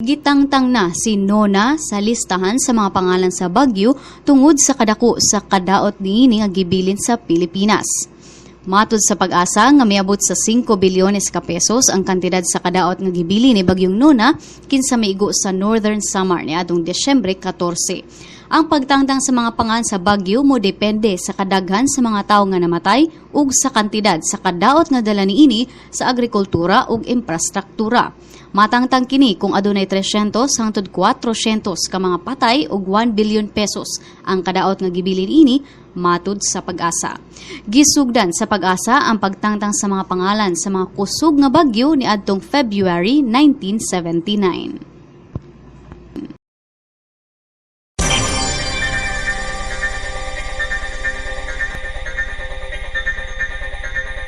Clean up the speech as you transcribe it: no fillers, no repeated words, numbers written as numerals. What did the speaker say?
Gitangtang na si Nona sa listahan sa mga pangalan sa Baguio tungod sa kadako sa kadaot niini nga gibilin sa Pilipinas. Matud sa Pag-asa nga miabot sa 5 bilyones ka pesos ang kantidad sa kadaot nga gibili ni Bagyong Nona kinsa maigo sa Northern Samar niadtong Disyembre 14. Ang pagtangtang sa mga pangan sa Baguio mo depende sa kadaghan sa mga tawo nga namatay ug sa kantidad sa kadaot nga dala niini sa agrikultura ug infrastruktura. Matangtang kini kung adunay 300 hangtod 400 ka mga patay ug 1 billion pesos ang kadaot nga gibilin ini matud sa Pag-asa. Gisugdan sa Pag-asa ang pagtangtang sa mga pangalan sa mga kusog nga bagyo niadtong February 1979.